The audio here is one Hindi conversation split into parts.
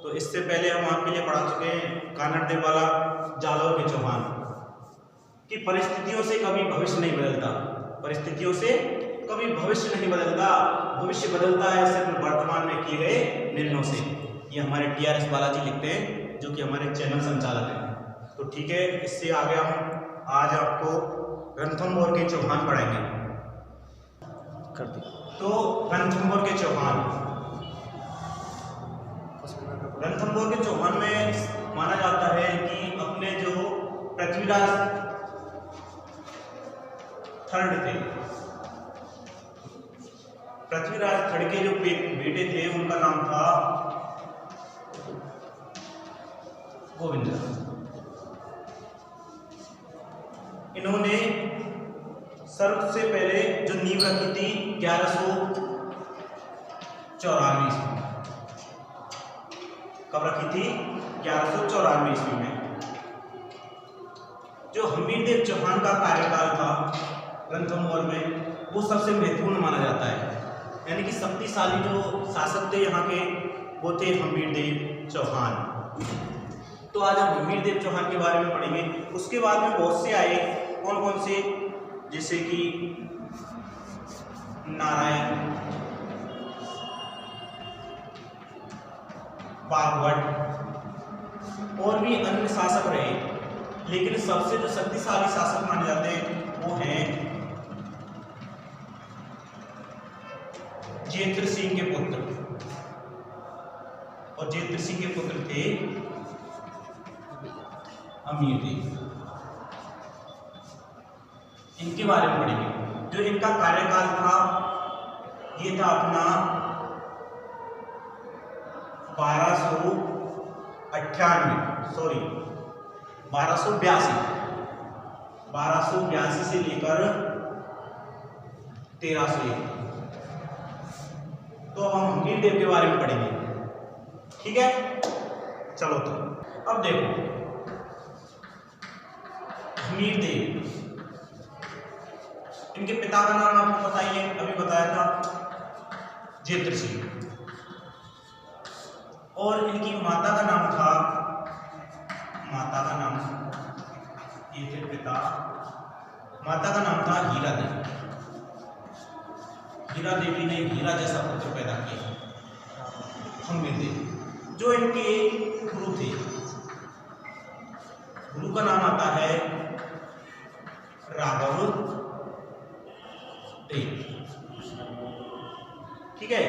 तो इससे पहले हम आपके लिए पढ़ा चुके हैं कानड़ देवाला जालौर के चौहान कि परिस्थितियों से कभी भविष्य नहीं बदलता, परिस्थितियों से कभी भविष्य नहीं बदलता, भविष्य बदलता है सिर्फ वर्तमान में किए गए निर्णयों से। ये हमारे TRS बालाजी लिखते हैं जो कि हमारे चैनल संचालक हैं। तो ठीक है, इससे आगे हम आज आपको रणथंभौर के चौहान पढ़ाएंगे। तो रणथंभौर के चौहान, रणथंभौर के चौहान में माना जाता है कि अपने जो पृथ्वीराज थर्ड थे, पृथ्वीराज थर्ड के जो बेटे थे उनका नाम था गोविंद। इन्होंने सबसे पहले जो नींव रखी थी 1194 ईस्वी में। कब रखी थी? 1194 ईस्वी में। जो हमीरदेव चौहान का कार्यकाल था रणथंभौर में, वो सबसे महत्वपूर्ण माना जाता है। यानी कि शक्तिशाली जो शासक थे यहाँ के वो थे हमीरदेव चौहान। तो आज हम हमीरदेव चौहान के बारे में पढ़ेंगे। उसके बाद में बहुत से आए, कौन कौन से, जैसे कि नारायण, बागभट्ट और भी अन्य शासक रहे, लेकिन सबसे जो शक्तिशाली शासक माने जाते हैं वो हैं जेतृ सिंह के पुत्र, और जेतृ सिंह के पुत्र थे हमीरदेव। इनके बारे में पढ़ेंगे। जो इनका कार्यकाल था ये था अपना 1282 से लेकर 1301। तो अब हम हमीरदेव के बारे में पढ़ेंगे, ठीक है। चलो तो अब देखो, हमीरदेव, इनके पिता का नाम आपको पता ही है, अभी बताया था, जेतृ सिंह। और इनकी माता का नाम था, माता का नाम, ये थे पिता, माता का नाम था हीरा देवी। हीरा देवी ने हीरा जैसा पुत्र पैदा किया, हमीरदेव। जो इनके गुरु थे, गुरु का नाम आता है राघव देव, ठीक है।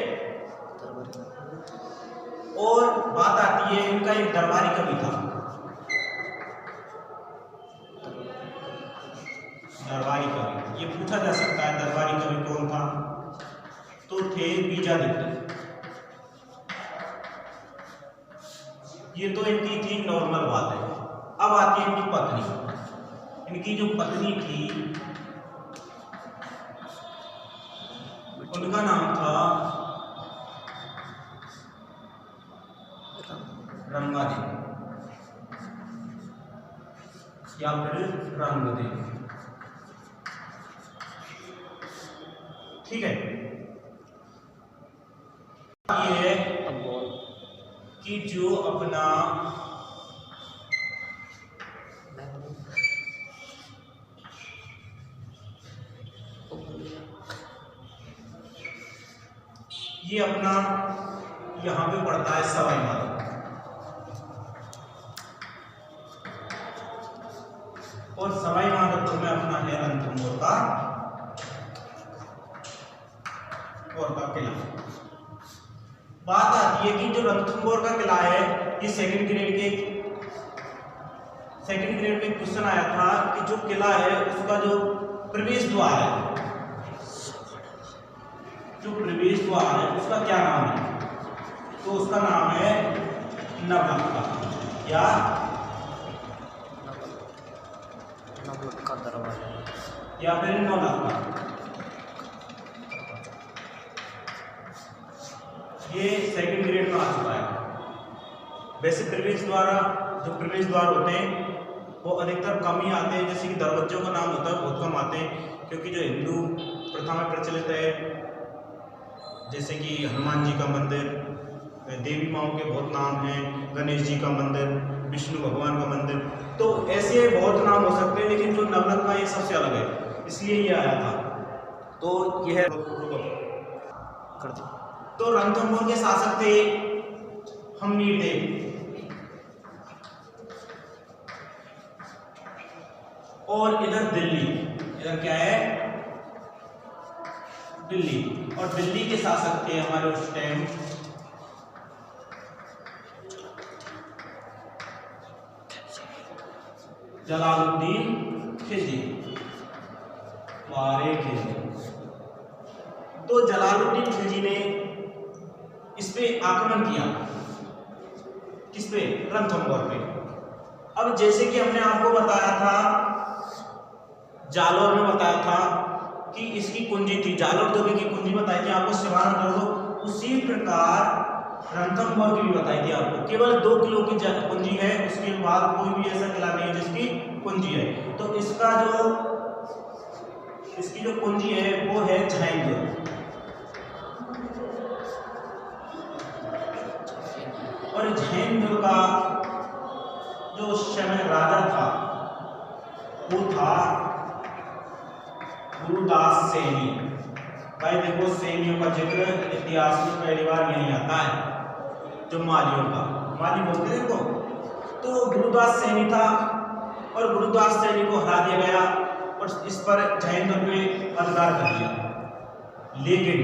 और बात आती है, इनका एक दरबारी कवि था, दरबारी कवि। ये पूछा जा सकता है दरबारी कवि कौन था, तो थे बीजादित्य। ये तो इनकी थी नॉर्मल बात है। अब आती है इनकी पत्नी। इनकी जो पत्नी थी उनका नाम था रंगादेवी या फिर रंगदेवी, ठीक है। ये कि जो अपना ये अपना यहाँ पे पड़ता है सवाई माधोपुर, और सवाई माधोपुर में अपना है रणथंभौर का किला। बात आती है कि जो रणथंभौर का किला है, ये सेकंड ग्रेड में क्वेश्चन आया था कि जो किला है उसका जो प्रवेश द्वार है, जो प्रवेश द्वार है उसका क्या नाम है, तो उसका नाम है नवलखा या नवलखा दरवाजा या फिर नवलखा। ये सेकंड ग्रेड में आ चुका है। वैसे प्रवेश द्वार होते हैं वो अधिकतर कम ही आते हैं, जैसे कि दरवाजों का नाम होता है बहुत कम आते हैं, क्योंकि जो हिंदू प्रथा में प्रचलित है, जैसे कि हनुमान जी का मंदिर देवी माओं के बहुत नाम हैं, गणेश जी का मंदिर, विष्णु भगवान का मंदिर, तो ऐसे बहुत नाम हो सकते हैं, लेकिन जो नवलखा ये सबसे अलग है, इसलिए ये आया था। तो यह कर दो। तो रणथंभौर के शासक थे हम्मीरदेव, और इधर दिल्ली, इधर क्या है दिल्ली, और दिल्ली के शासक थे हमारे उस टाइम जलालुद्दीन खिलजी, वारे खिलजी। तो जलालुद्दीन खिलजी ने इस पे आक्रमण किया, किस पे, रणथंभौर पे। अब जैसे कि हमने आपको बताया था, जालौर में बताया था कि इसकी कुंजी थी, जालौर दुर्ग की कुंजी बताई थी आपको, सिवाना दुर्ग, उसी प्रकार रणथंभौर की भी बताई थी आपको। केवल 2 किलो की कुंजी है, उसके बाद कोई भी ऐसा किला नहीं है जिसकी कुंजी है। तो इसकी जो कुंजी है वो है झाइन दुर्ग, और झाइन दुर्ग का जो उस समय राजा था वो था गुरुदास सैनी। भाई देखो, सैनियों का जिक्र इतिहास में पहली बार यही आता है, जो मालियों का, माली बोलते हैं देखो। तो गुरुदास सैनी था, और गुरुदास सैनी को हरा दिया गया, और इस पर झाइन दुर्ग पे अधिकार कर दिया। लेकिन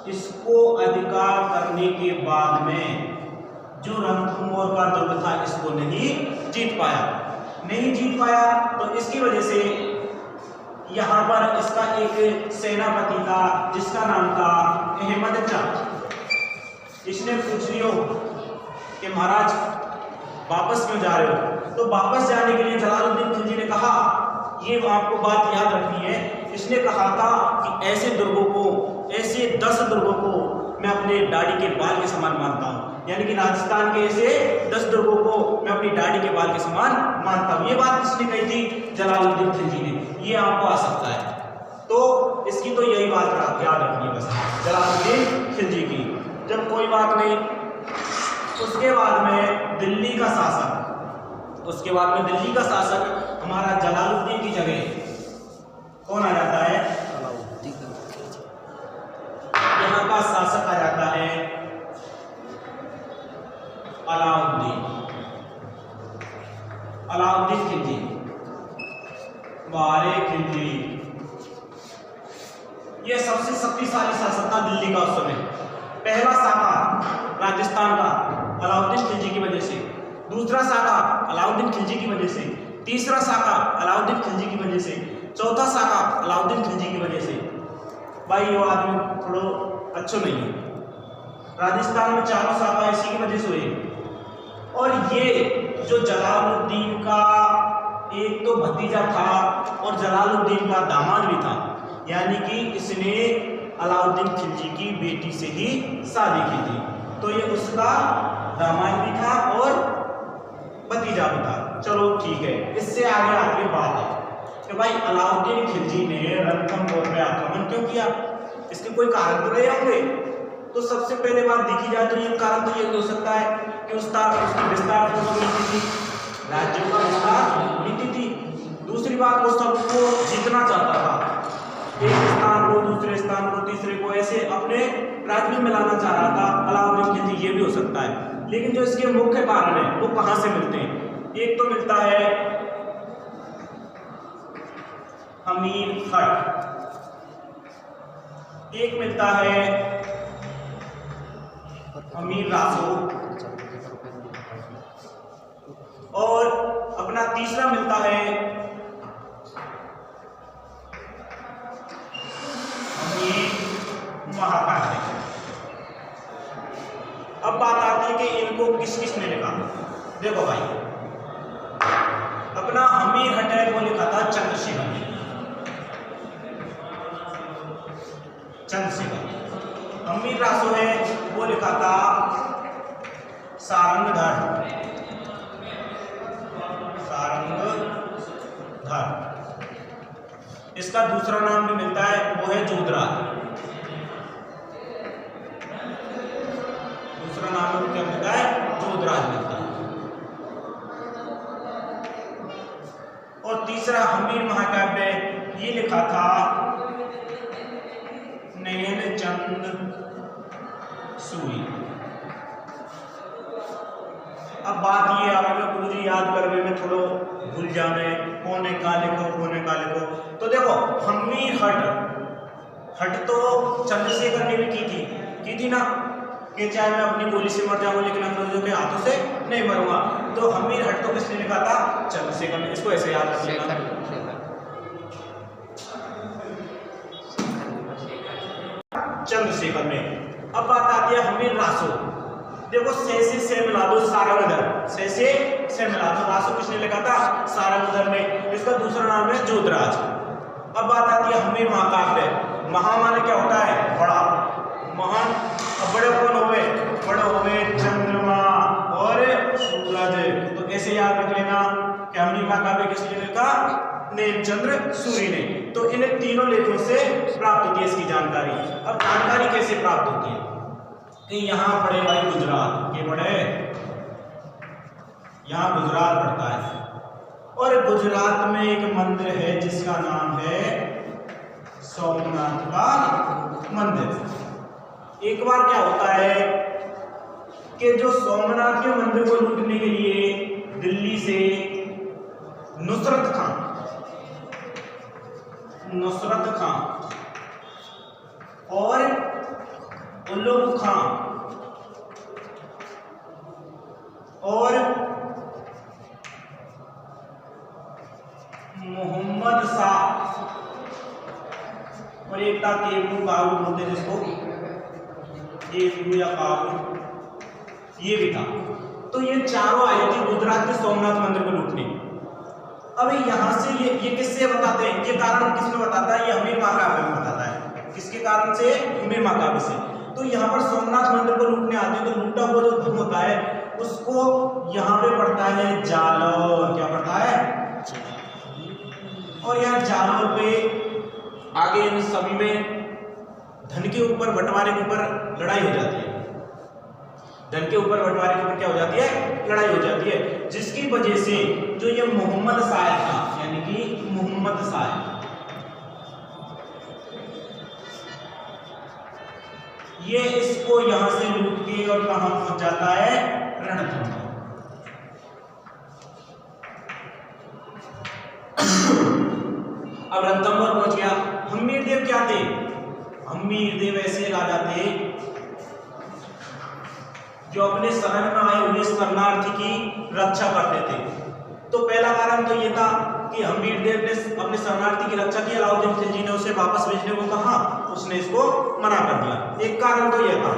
इसको अधिकार करने के बाद में जो रणथंभौर का दुर्ग था, इसको नहीं जीत पाया। तो इसकी वजह से यहाँ पर इसका एक सेनापति था जिसका नाम था अहमद चाह। इसने पूछ लियो कि महाराज वापस क्यों जा रहे हो? तो वापस जाने के लिए जलालुद्दीन खिलजी ने कहा, ये आपको बात याद रखनी है, इसने कहा था कि ऐसे 10 दुर्गों को मैं अपने दाढ़ी के बाल के समान मानता हूँ। यानी कि राजस्थान के ऐसे 10 दुर्गों को मैं अपनी दाढ़ी के बाल के समान मानता हूँ। ये बात किसने कही थी? जलालुद्दीन खिलजी ने। ये आपको आ सकता है, तो इसकी तो यही बात याद रखनी है बस, जलालुद्दीन खिलजी की। जब कोई बात नहीं, उसके बाद में दिल्ली का शासक हमारा जलालुद्दीन की जगह कौन आ जाता है? यहाँ का शासक आ जाता है अलाउद्दीन खिलजी, वारे खिलजी। यह सबसे शक्तिशाली शासक था दिल्ली का उस समय। पहला शाखा राजस्थान का अलाउद्दीन खिलजी की वजह से, दूसरा शाखा अलाउद्दीन खिलजी की वजह से, तीसरा शाखा अलाउद्दीन खिलजी की वजह से, चौथा शाखा अलाउद्दीन खिलजी की वजह से। भाई ये आदमी थोड़ा अच्छा नहीं है। राजस्थान में चारों शाखा इसी की वजह से हुई। और ये जो जलालुद्दीन का एक तो भतीजा था और जलालुद्दीन का दामाद भी था, यानी कि इसने अलाउद्दीन खिलजी की बेटी से ही शादी की थी, तो ये उसका दामाद भी था और भतीजा भी था। चलो ठीक है, इससे आगे आगे बात है कि भाई अलाउद्दीन खिलजी ने रणथंभौर पे आक्रमण क्यों किया? इसके कोई कारण तो रहे होंगे। तो सबसे पहले बात देखी जाए तो ये कारण तो ये हो सकता है कि उसकी विस्तार नीति थी, राज्यों का विस्तार नीति थी। दूसरी बात, वो सबको जीतना चाहता था, एक स्थान को दूसरे स्थान को तीसरे को ऐसे अपने राज्य में मिलाना चाह रहा था अलाउद्दीन खिलजी। ये भी हो सकता है, लेकिन जो इसके मुख्य कारण है वो कहां से मिलते हैं? एक तो मिलता है अमीर खट, एक मिलता है अमीर रासो, और अपना तीसरा मिलता है अमीर महाकाव्य। अब बात आती है कि इनको किस किस ने लिखा। देखो भाई, अपना अमीर हट है वो लिखा था चंद्रशेखर। अमीर रासो है वो लिखा था सारंगधर। इसका दूसरा नाम भी मिलता है, वो है जोधरा। क्या मिलता है, जोधराज मिलता है। और तीसरा हम्मीर महाकाव्य ये लिखा था नयन चंद सूरी। अब बात ये आ रहा है गुरु जी याद करवे में थोड़ो भूल जाने कोने का लिखो। तो देखो हम्मीर हट तो चंद्रशेखर ने भी की थी ना कि चाहे मैं अपनी गोली से मर जाऊंगा लेकिन अंग्रेजों के हाथों से नहीं मरूंगा। तो हम्मीर हट तो किसने लिखा था, चंद्रशेखर ने। इसको ऐसे याद रख लेना, चंद्रशेखर ने। अब बात आती है हम्मीर रासो। देखो से मिला दो सारंगधर, से मिला दो, रासो किसने लिखा था, सारंगधर ने। इसका दूसरा नाम है जोधराज। अब बात आती है हम्मीर महाकाव्य। महा माने क्या होता है, बड़ा, महान। अब बड़े कौन हुए, बड़े हुए चंद्रमा और सूरज। तो ऐसे याद रख लेना कि हम्मीर महाकाव्य किसने लिखा, नेमचंद्र सूरी ने। तो इन तीनों लेखों से प्राप्त होती है इसकी जानकारी। अब जानकारी कैसे प्राप्त होती है कि यहाँ पढ़े भाई गुजरात, ये पढ़े यहाँ गुजरात पड़ता है और गुजरात में एक मंदिर है जिसका नाम है सोमनाथ का मंदिर। एक बार क्या होता है कि जो सोमनाथ के मंदिर को लूटने के लिए दिल्ली से नुसरत खां और उल्लू खां और मोहम्मद शाह और एक था केबू काबू बोलते जिसको, केबू या काबू, ये भी था। तो ये चारों आए थे गुजरात के सोमनाथ मंदिर को लूटने। अब यहां से ये किससे बताते हैं, ये कारण किसमें बताता है, ये हम्मीर महाकाव्य में बताता है। किसके कारण से, हम्मीर महाकाव्य से। तो यहाँ पर सोमनाथ मंदिर को लूटने आते हैं तो लूटा हुआ जो धन होता है उसको यहाँ पे पड़ता है जालौर, क्या पड़ता है, और यहाँ जालौर पे आगे इन सभी में धन के ऊपर, बंटवारे के ऊपर लड़ाई हो जाती है। धन के ऊपर बंटवारे के ऊपर क्या हो जाती है, लड़ाई हो जाती है, जिसकी वजह से जो ये मोहम्मद शाह था, यानी कि मोहम्मद शाह, ये इसको यहां से लूट के और कहां पहुंच जाता है, रणथंभौर। अब रणथंभौर पहुंच गया। हम्मीर देव क्या थे, हम्मीर देव ऐसे राजा थे जो अपने शरण में आए हुए शरणार्थी की रक्षा करते थे। तो पहला कारण तो ये था कि हम्मीर देव ने अपने शरणार्थी की रक्षा की, अलाउद्दीन खिलजी ने उसे वापस भेजने को कहा, उसने इसको मना कर दिया। एक कारण तो यह था।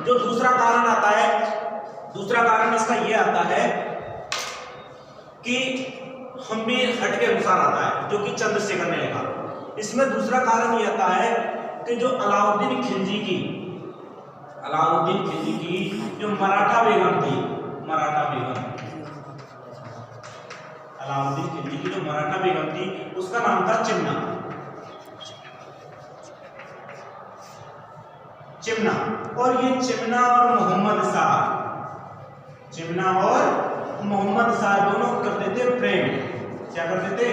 जो दूसरा कारण आता है, दूसरा कारण इसका यह आता है कि हम्मीर हट के अनुसार आता है जो कि चंद्रशेखर ने लिखा। इसमें दूसरा कारण यह आता है कि जो अलाउद्दीन खिलजी की जो मराठा बेगम थी, अलाउद्दीन खिलजी की जो मराठा बेगम थी उसका नाम था चिमना। और ये चिमना और मोहम्मद शाह दोनों करते थे प्रेम। क्या करते थे,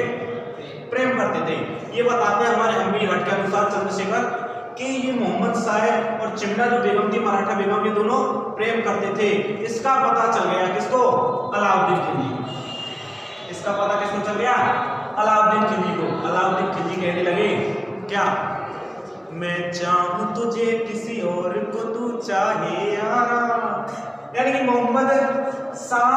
प्रेम करते थे। ये बताते हैं हमारे हम्मीर हट के अनुसार चंद्रशेखर कि ये मोहम्मद शाह और चिमना जो बेगम थी, मराठा बेगम, ये दोनों प्रेम करते थे। इसका पता चल गया किसको, अलाउद्दीन खिलजी। इसका पता किसको चल गया, अलाउद्दीन खिलजी को। अलाउद्दीन खिलजी कहने लगे क्या, मैं चाहूं तुझे किसी और को तू चाहे यारा। यानी कि मोहम्मद शाह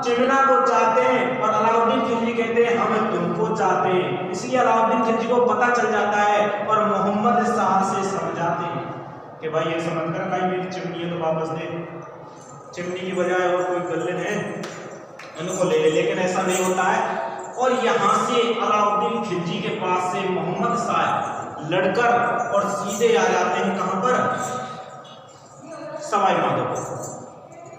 चिमना को चाहते हैं और अलाउद्दीन खिलजी कहते हैं हम तुमको चाहते हैं। इसलिए अलाउद्दीन खिलजी को पता चल जाता है और मोहम्मद शाह से समझाते हैं कि भाई ये समझ कर भाई मेरी चिमनी है तो वापस दे, चिमनी की बजाय और कोई गल्ले है उनको ले ले। लेकिन ऐसा नहीं होता है और यहाँ से अलाउद्दीन खिलजी के पास से मोहम्मद शाह लड़कर और सीधे आ जाते हैं कहां पर, सवाई माधोपुर,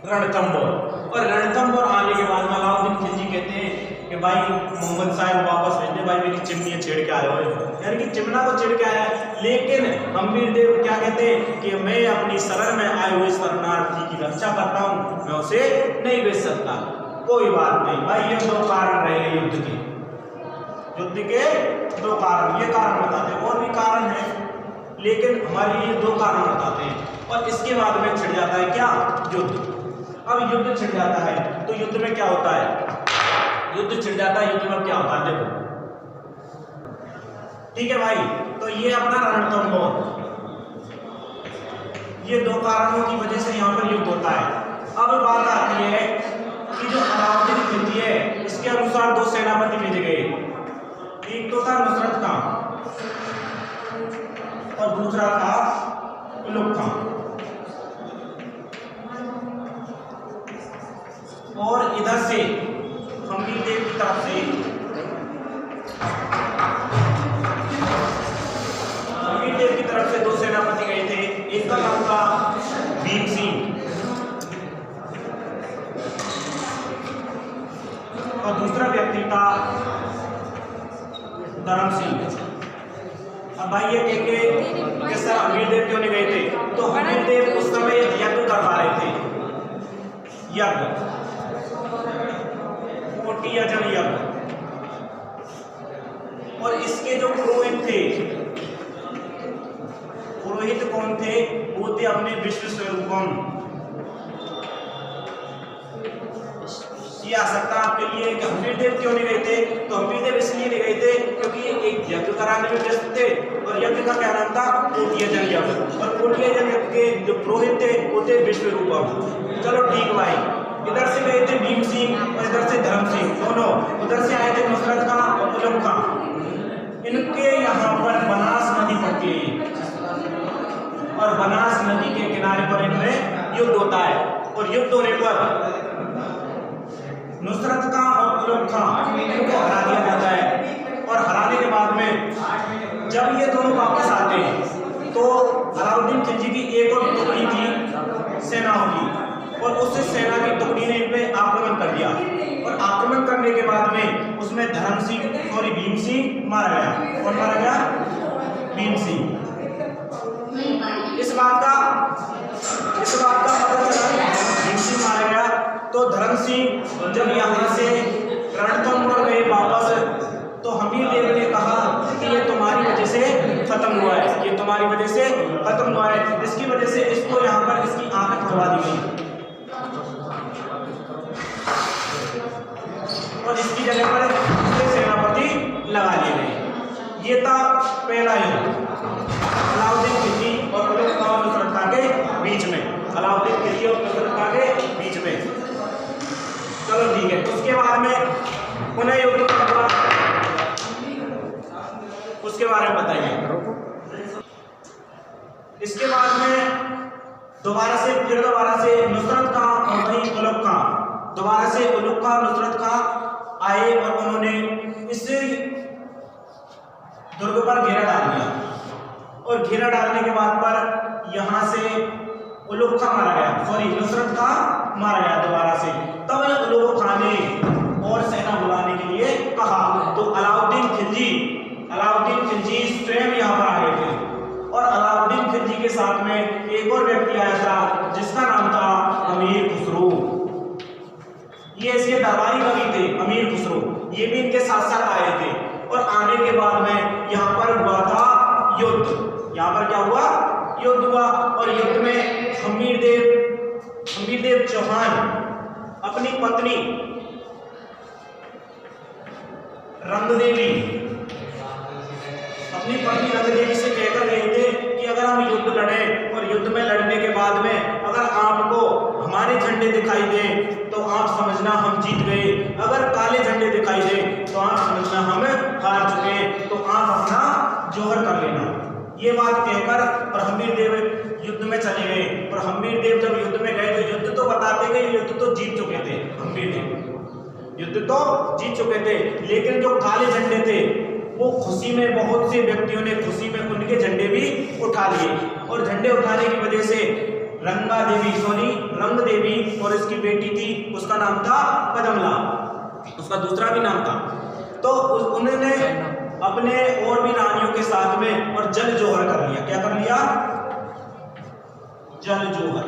रणथंभौर। और रणथंभौर आने के बाद अलाउद्दीन खिलजी कहते हैं कि भाई मोहम्मद साहब वापस भेज दे, भाई मेरी चिमनी छेड़ के आए हो, यानी कि चिमना को छेड़ के आया है। लेकिन हम्मीर देव क्या कहते हैं कि मैं अपनी शरण में आए हुए शरणार्थी की रक्षा करता हूँ, मैं उसे नहीं बेच सकता। कोई बात नहीं भाई, ये दो कारण रहे युद्ध के। युद्ध के दो कारण, ये कारण बताते हैं, और भी कारण है लेकिन हमारे ये दो कारण बताते हैं। और इसके बाद में छिड़ जाता है क्या, युद्ध। अब युद्ध छिड़ जाता है तो युद्ध में क्या होता है, युद्ध छिड़ जाता है, युद्ध में क्या होता है देखो, ठीक है भाई। तो ये अपना रणथंभौर, ये दो कारणों की वजह से यहाँ पर युद्ध होता है। अब बात आती है कि जो अलाउद्दीन खिलजी है, इसके अनुसार दो सेनापति भेजे गए, एक तो था नुसरत खां और दूसरा था उलुग खां। और इधर से हम्मीर देव की तरफ से हम्मीर देव की तरफ से दो सेनापति गए थे, एक का नाम था भीम सिंह और दूसरा व्यक्ति था धर्म सिंह। अब भाई ये कहेंगे कि सर हम्मीर देव क्यों नहीं गए थे, तो हम्मीर देव उस समय यज्ञ करवा रहे थे, यज्ञ यजन यज्ञ। और इसके जो पुरोहित थे, पुरोहित कौन थे, वो थे अपने विश्व स्वरूपम। ये आ सकता है आपके लिए कि हम्मीर देव क्यों नहीं गए थे, तो हम्मीर देव इसलिए नहीं गए थे क्योंकि एक यज्ञ कराने में व्यस्त थे, और यज्ञ का क्या नाम था, कोटियजन यज्ञ। और कोटियजन यज्ञ के जो पुरोहित थे वो थे विश्व रूपम। चलो ठीक भाई, इधर से गए थे भीम सिंह और इधर से धर्म सिंह, दोनों उधर से आए थे नुसरत खां और उलुग खां। इनके यहाँ पर बनास नदी पड़ती है और बनास नदी के किनारे पर इनमें युद्ध होता है। और युद्ध होने पर नुसरत खां और उलुग खां इनको हरा दिया जाता है। और हराने के बाद में जब ये दोनों वापस आते हैं तो अलाउद्दीन खिलजी की एक और टुकड़ी की सेना होगी, और उस सेना की टुकड़ी ने इन पे आक्रमण कर दिया। और आक्रमण करने के बाद में उसमें धर्म सिंह सॉरी भीम सिंह मारा गया। कौन मारा गया, भीम सिंह। इस बात का पता चला भीम सिंह मारा गया, तो धर्म सिंह जब यहाँ से रणथंभौर गए वापस, तो हम्मीर देव ने कहा कि ये तुम्हारी वजह से खत्म हुआ है, ये तुम्हारी वजह से खत्म हुआ है। इसकी वजह से इसको यहाँ पर इसकी आंखें खुलवा दी गई और इसकी जगह पर सेनापति लगा दिए गए। ये था पहला युद्ध अलाउद्दीन खिलजी और उलुग खां और नुसरत खां के बीच में, अलाउद्दीन खिलजी और नुसरत खां के बीच में। चलो ठीक है, उसके बाद में पुनः युद्ध हुआ, उसके बारे में बताइए। इसके बाद में दोबारा से नुसरत खां और वही उलुग खां, दोबारा से उलुग खां नुसरत खां आए और उन्होंने इस दुर्ग पर घेरा डाल दिया। और घेरा डालने के बाद पर यहाँ से उलुग खां मारा गया, सॉरी नुसरत खां मारा गया दोबारा से। तब उलुग खां ने और सेना बुलाने के लिए कहा, तो अलाउद्दीन खिलजी स्वयं यहाँ पर आ गए थे। और अलाउद्दीन खिलजी के साथ में एक और व्यक्ति आया था जिसका नाम था अमीर खुसरो। ये इसके दरबारी कवि थे अमीर खुसरो, ये भी इनके साथ साथ आए थे। और आने के बाद में यहाँ पर हुआ था युद्ध। यहाँ पर क्या हुआ, युद्ध हुआ। और युद्ध में हम्मीर देव चौहान अपनी पत्नी रंगदेवी से कहकर गए थे कि अगर हम युद्ध लड़े और युद्ध में लड़ने के बाद में अगर आपको हमारे झंडे दिखाई दे तो आप समझना हम जीत गए, अगर काले झंडे दिखाई दे तो आप समझना हम हार चुके, तो आप अपना जोहर कर लेना। ये बात कहकर और हम्मीर देव युद्ध में चले गए। और हम्मीर देव जब युद्ध में गए तो युद्ध तो बताते गए, युद्ध तो जीत चुके थे, हम्मीर देव युद्ध तो जीत चुके थे। लेकिन जो काले झंडे थे वो खुशी में, बहुत से व्यक्तियों ने खुशी में उनके झंडे भी उठा लिए। और झंडे उठाने की वजह से रंग देवी और इसकी बेटी थी, उसका नाम था पदमला। उसका दूसरा भी नाम था। तो उन्होंने अपने और भी रानियों के साथ में और जल जौहर कर लिया। क्या कर लिया? जल जौहर।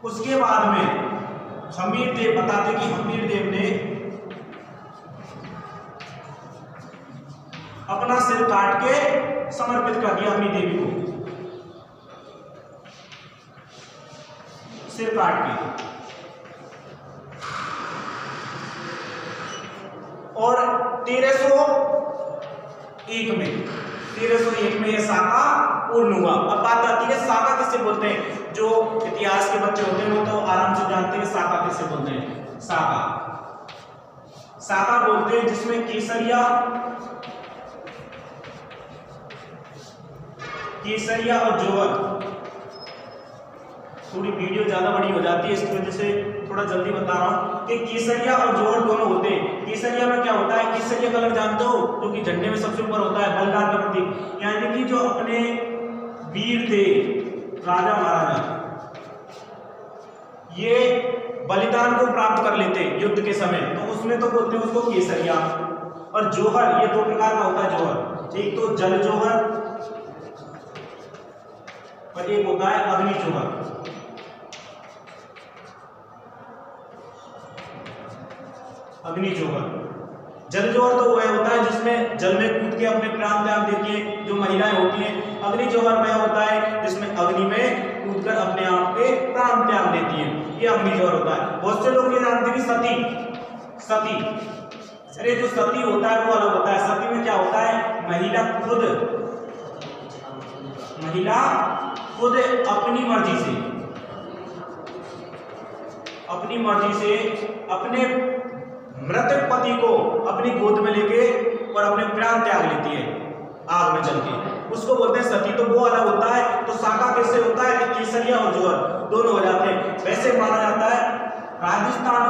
उसके बाद में हमीर देव बताते कि हमीर देव ने अपना सिर काट के समर्पित कर दिया अपनी देवी को, सिर काट के। और 1301 में यह साका पूर्ण हुआ। अब बात आती है साका किसे बोलते हैं? जो इतिहास के बच्चे होते हैं वो तो आराम से जानते हैं साका किसे बोलते हैं। साका बोलते हैं जिसमें केसरिया और जौहर। थोड़ी वीडियो ज्यादा बड़ी हो जाती है, इसकी वजह से थोड़ा जल्दी बता रहा हूं कि केसरिया और जौहर दोनों होते हैं। केसरिया में क्या होता है? केसरिया कलर जानते हो, जो कि झंडे में सबसे ऊपर होता है, बलिदान का प्रतीक। यानी कि जो अपने वीर थे, राजा महाराजा, ये बलिदान को प्राप्त कर लेते युद्ध के समय, तो उसमें तो बोलते हैं उसको केसरिया। और जौहर, ये दो प्रकार का होता है जौहर, एक तो जल जौहर और एक होता है अग्नि जौहर। अग्नि जौहर, जल जौहर तो वह होता है जिसमें जल में कूद के अपने प्राण त्याग देती है जो महिलाएं होती हैं। अग्नि जौहर वह होता है जिसमें अग्नि में कूदकर अपने आप के प्राण त्याग देती है, ये अग्नि जौहर होता है। बहुत से लोग ये जानते हैं कि सती, अरे जो सती होता है वो अलग होता है। सती में क्या होता है? महिला खुद अपनी मर्जी से अपने मृतक पति को अपनी गोद में लेके और अपने प्राण त्याग लेती है आग में जल के, उसको बोलते हैं सती। तो वो अलग होता है। तो साका कैसे होता है? केसरिया और जौहर दोनों हो जाते हैं। वैसे माना जाता है राजस्थान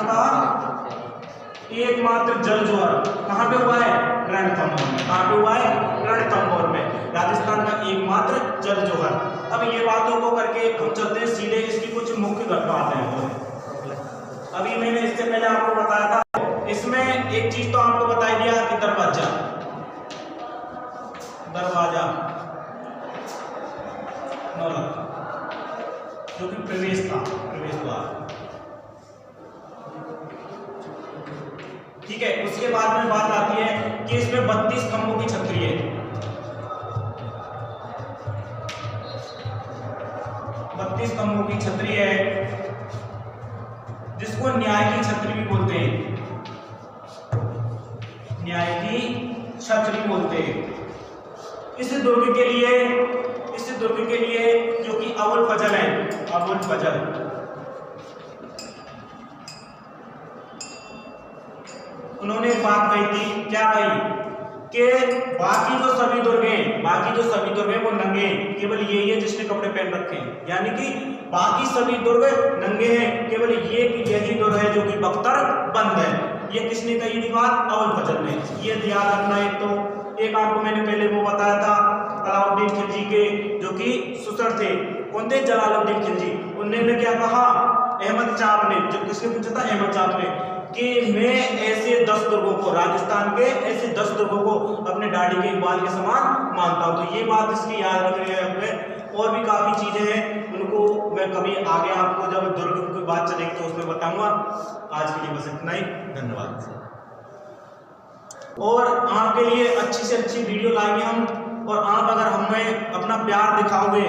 का एकमात्र जल जौहर कहां पे हुआ है? रणथंभौर में। कहां पे हुआ है? रणथंभौर में, राजस्थान का एकमात्र जल जौहर। अब ये बातों को करके हम चलते हैं सीधे इसकी कुछ मुख्य बातें हैं। अभी मैंने इससे पहले आपको बताया था, इसमें एक चीज तो आपको बता दिया कि दरवाजा जो कि प्रवेश द्वार, ठीक है। उसके बाद में बात आती है कि इसमें 32 खंभों की छतरी है। 32 खंभों की छतरी है जिसको न्याय की छतरी भी बोलते हैं, न्याय की छतरी बोलते हैं। इस दुर्ग के लिए जो कि अबुल फजल है, अबुल फजल, उन्होंने बात कही थी, क्या कही कि बाकी जो सभी दुर्ग हैं वो नंगे हैं, केवल ये जिसने कपड़े पहन रखे हैं। यानी कि बाकी सभी दुर्ग नंगे हैं, केवल यही दुर्ग है जो कि बख्तर बंद है। ये किसने कही थी बात? अबुल फजल ने। ये याद रखना। एक आपको मैंने पहले वो बताया था अलाउद्दीन खिलजी के जो कि सुसर थे, कौन थे? जलालुद्दीन खिलजी। उन्होंने क्या कहा? अहमद चाप ने, जो किसने पूछा था? अहमद चाप ने, कि मैं ऐसे 10 दुर्गों को, राजस्थान के ऐसे 10 दुर्गों को अपने दाढ़ी के बाल के समान मानता हूं। तो ये बात इसकी याद रखनी है हमें। और भी काफी चीजें हैं, उनको मैं कभी आगे आपको जब दुर्ग की बात चलेगी तो उसमें बताऊंगा। आज के लिए बस इतना ही, धन्यवाद। और आपके लिए अच्छी से अच्छी वीडियो लाएंगे हम, और आप अगर हमें अपना प्यार दिखाओगे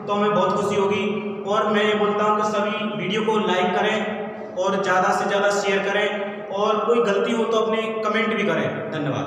तो हमें बहुत खुशी होगी। और मैं ये बोलता हूँ कि सभी वीडियो को लाइक करें और ज़्यादा से ज़्यादा शेयर करें, और कोई गलती हो तो अपने कमेंट भी करें। धन्यवाद।